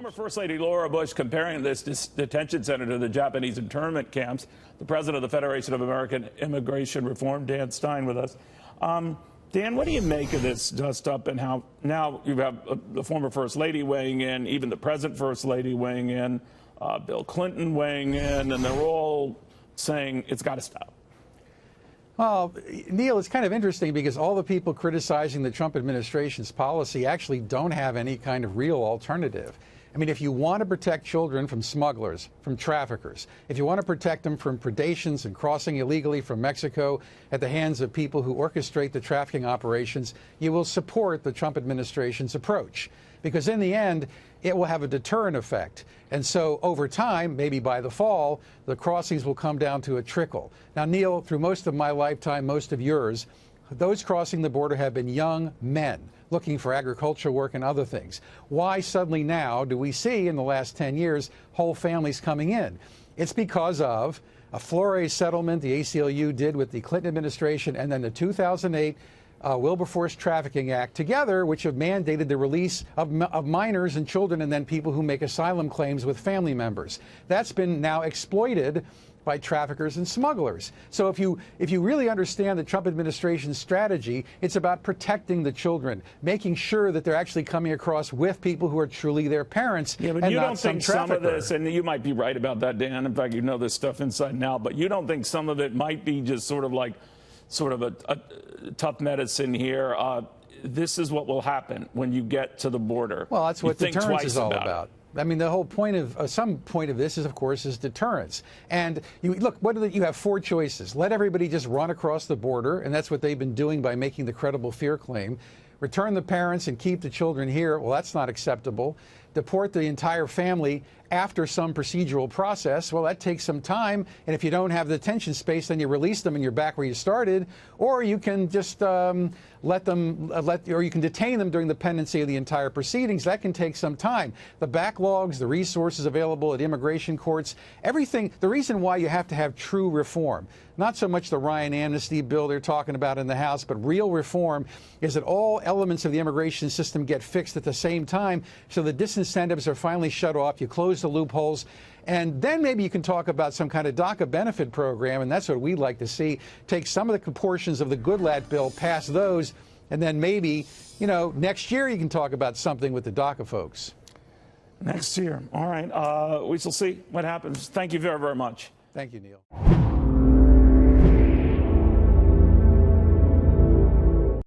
Former First Lady Laura Bush comparing this detention center to the Japanese internment camps. The president of the Federation of American Immigration Reform, Dan Stein, with us. Dan, what do you make of this dust-up and how now you have the former First Lady weighing in, even the present First Lady weighing in, Bill Clinton weighing in, and they're all saying it's got to stop? Well, Neil, it's kind of interesting because all the people criticizing the Trump administration's policy actually don't have any kind of real alternative. I mean, if you want to protect children from smugglers, from traffickers, if you want to protect them from predations and crossing illegally from Mexico at the hands of people who orchestrate the trafficking operations, you will support the Trump administration's approach. Because in the end, it will have a deterrent effect. And so over time, maybe by the fall, the crossings will come down to a trickle. Now, Neil, through most of my lifetime, most of yours, those crossing the border have been young men looking for agricultural work and other things. Why suddenly now do we see in the last 10 years whole families coming in? It's because of a Flores settlement the ACLU did with the Clinton administration and then the 2008 Wilberforce Trafficking Act together, which have mandated the release of minors and children and then people who make asylum claims with family members. That's been now exploited by traffickers and smugglers. So if you really understand the Trump administration's strategy, it's about protecting the children, making sure that they're actually coming across with people who are truly their parents. Yeah, but and you not don't think some of this, and you might be right about that, Dan, in fact, you know this stuff inside and out, but you don't think some of it might be just sort of a tough medicine here? This is what will happen when you get to the border. Well, that's what deterrence is all about. I mean, the whole point of some point of this is, of course, is deterrence. And you look, you have four choices. Let everybody just run across the border, and that's what they've been doing by making the credible fear claim. Return the parents and keep the children here. Well, that's not acceptable. Deport the entire family after some procedural process. Well, that takes some time, and if you don't have the detention space, then you release them and you're back where you started. Or you can just or you can detain them during the pendency of the entire proceedings. That can take some time. The backlogs, the resources available at immigration courts, everything. The reason why you have to have true reform, not so much the Ryan amnesty bill they're talking about in the House, but real reform, is that all elements of the immigration system get fixed at the same time, so the disincentives are finally shut off. You close the loopholes, and then maybe you can talk about some kind of DACA benefit program, and that's what we'd like to see. Take some of the portions of the Goodlatte bill, pass those, and then maybe, you know, next year you can talk about something with the DACA folks. Next year. All right. We shall see what happens. Thank you very, very much. Thank you, Neil.